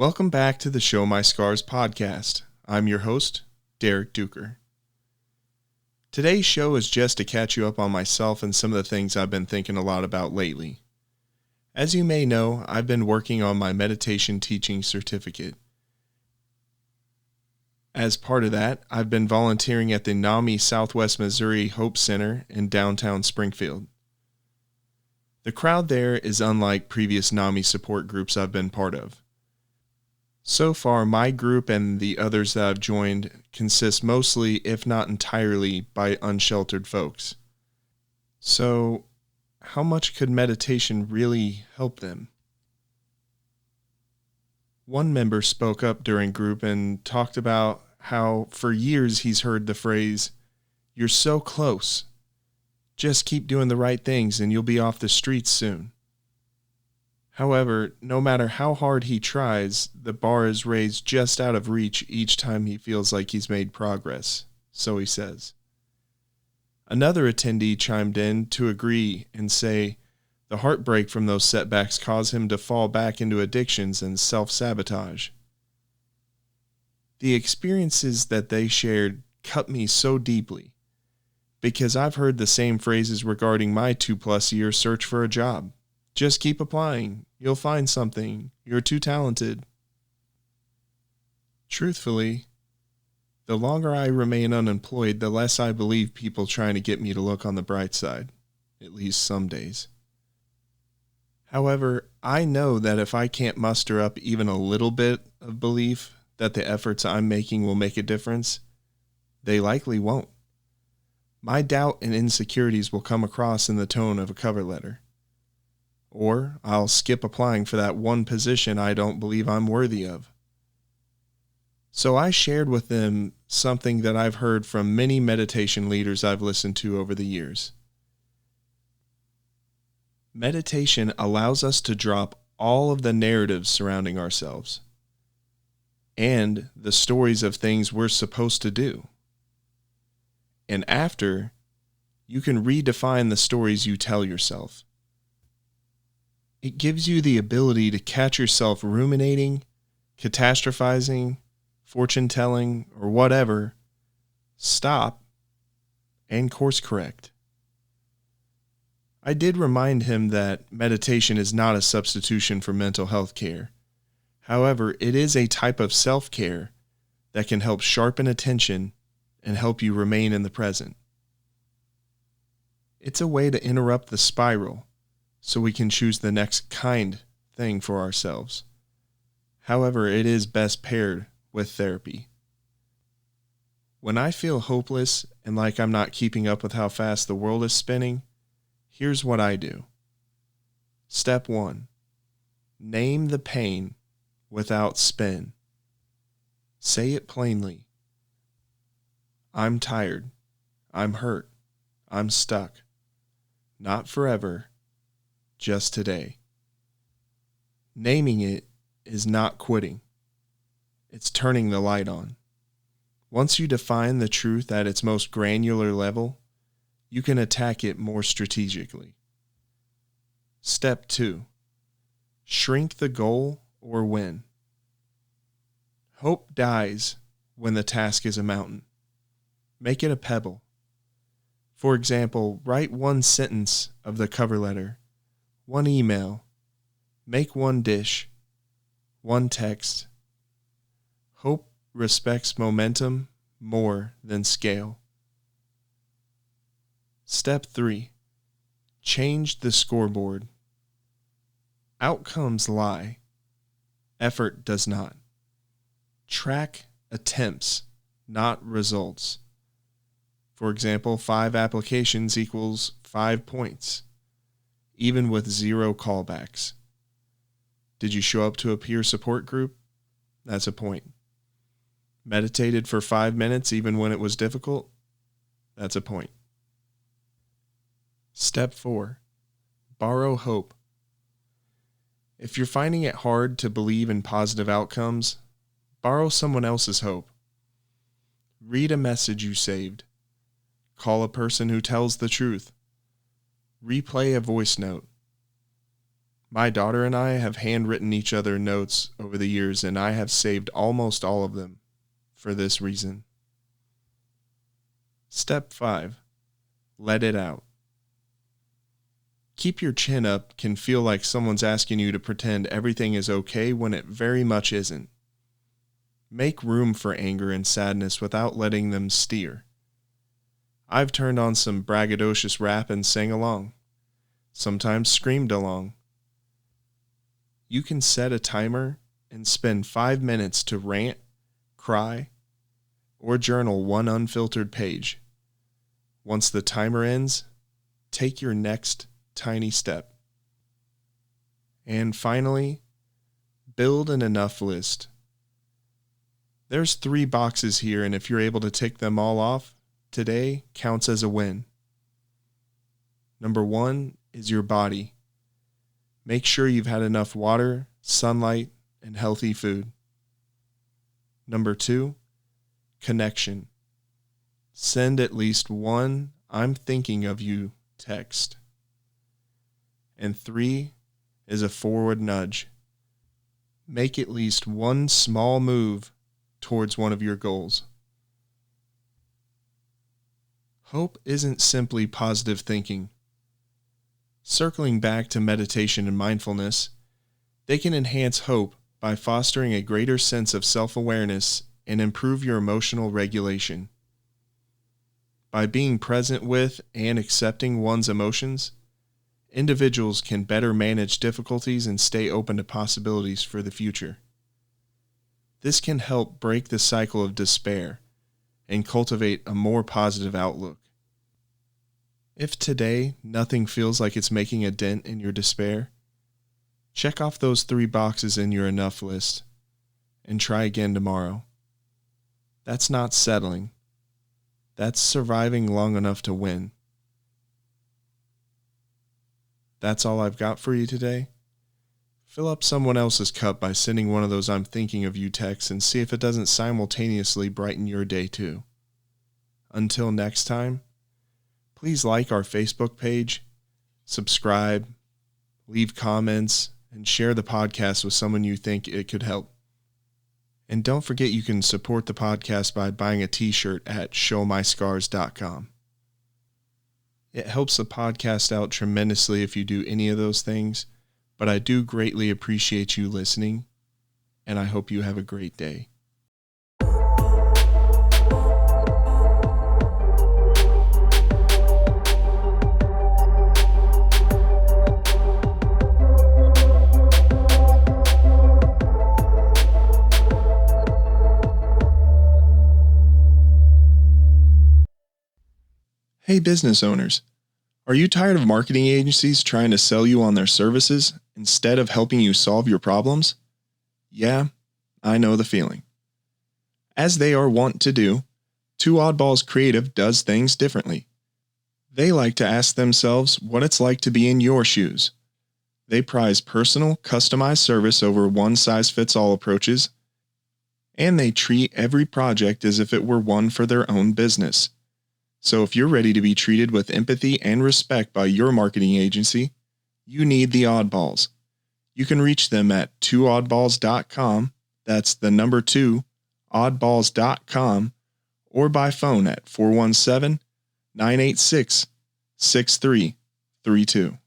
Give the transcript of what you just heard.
Welcome back to the Show My Scars podcast. I'm your host, Derek Duker. Today's show is just to catch you up on myself and some of the things I've been thinking a lot about lately. As you may know, I've been working on my meditation teaching certificate. As part of that, I've been volunteering at the NAMI Southwest Missouri Hope Center in downtown Springfield. The crowd there is unlike previous NAMI support groups I've been part of. So far, my group and the others that I've joined consist mostly, if not entirely, by unsheltered folks. So, how much could meditation really help them? One member spoke up during group and talked about how for years he's heard the phrase, "You're so close. Just keep doing the right things and you'll be off the streets soon." However, no matter how hard he tries, the bar is raised just out of reach each time he feels like he's made progress, so he says. Another attendee chimed in to agree and say the heartbreak from those setbacks cause him to fall back into addictions and self-sabotage. The experiences that they shared cut me so deeply because I've heard the same phrases regarding my 2+ year search for a job. Just keep applying. You'll find something. You're too talented. Truthfully, the longer I remain unemployed, the less I believe people trying to get me to look on the bright side, at least some days. However, I know that if I can't muster up even a little bit of belief that the efforts I'm making will make a difference, they likely won't. My doubt and insecurities will come across in the tone of a cover letter. Or I'll skip applying for that one position I don't believe I'm worthy of. So I shared with them something that I've heard from many meditation leaders I've listened to over the years. Meditation allows us to drop all of the narratives surrounding ourselves and the stories of things we're supposed to do. And after, you can redefine the stories you tell yourself. It gives you the ability to catch yourself ruminating, catastrophizing, fortune-telling, or whatever, stop, and course correct. I did remind him that meditation is not a substitution for mental health care. However, it is a type of self-care that can help sharpen attention and help you remain in the present. It's a way to interrupt the spiral so we can choose the next kind thing for ourselves. However, it is best paired with therapy. When I feel hopeless and like I'm not keeping up with how fast the world is spinning, here's what I do. Step 1. Name the pain without spin. Say it plainly. I'm tired. I'm hurt. I'm stuck. Not forever. Just today. Naming it is not quitting. It's turning the light on. Once you define the truth at its most granular level, you can attack it more strategically. Step 2. Shrink the goal or win. Hope dies when the task is a mountain. Make it a pebble. For example, write one sentence of the cover letter, one email, make one dish, one text. Hope respects momentum more than scale. Step 3. Change the scoreboard. Outcomes lie. Effort does not. Track attempts, not results. For example, 5 applications equals 5 points, even with 0 callbacks. Did you show up to a peer support group? That's a point. Meditated for 5 minutes even when it was difficult? That's a point. Step 4. Borrow hope. If you're finding it hard to believe in positive outcomes, borrow someone else's hope. Read a message you saved. Call a person who tells the truth. Replay a voice note. My daughter and I have handwritten each other notes over the years, and I have saved almost all of them for this reason. Step 5. Let it out. Keep your chin up can feel like someone's asking you to pretend everything is okay when it very much isn't. Make room for anger and sadness without letting them steer. I've turned on some braggadocious rap and sang along, sometimes screamed along. You can set a timer and spend 5 minutes to rant, cry, or journal one unfiltered page. Once the timer ends, take your next tiny step. And finally, build an enough list. There's 3 boxes here, and if you're able to tick them all off, today counts as a win. Number 1 is your body. Make sure you've had enough water, sunlight, and healthy food. Number 2, connection. Send at least one "I'm thinking of you" text. And 3 is a forward nudge. Make at least one small move towards one of your goals. Hope isn't simply positive thinking. Circling back to meditation and mindfulness, they can enhance hope by fostering a greater sense of self-awareness and improve your emotional regulation. By being present with and accepting one's emotions, individuals can better manage difficulties and stay open to possibilities for the future. This can help break the cycle of despair and cultivate a more positive outlook. If today nothing feels like it's making a dent in your despair, check off those 3 boxes in your enough list and try again tomorrow. That's not settling. That's surviving long enough to win. That's all I've got for you today. Fill up someone else's cup by sending one of those "I'm thinking of you" texts and see if it doesn't simultaneously brighten your day too. Until next time, please like our Facebook page, subscribe, leave comments, and share the podcast with someone you think it could help. And don't forget you can support the podcast by buying a t-shirt at showmyscars.com. It helps the podcast out tremendously if you do any of those things, but I do greatly appreciate you listening, and I hope you have a great day. Hey business owners, are you tired of marketing agencies trying to sell you on their services instead of helping you solve your problems? Yeah, I know the feeling. As they are wont to do, Two Oddballs Creative does things differently. They like to ask themselves what it's like to be in your shoes. They prize personal, customized service over one-size-fits-all approaches, and they treat every project as if it were one for their own business. So if you're ready to be treated with empathy and respect by your marketing agency, you need the Oddballs. You can reach them at 2oddballs.com, that's the number 2, oddballs.com, or by phone at 417-986-6332.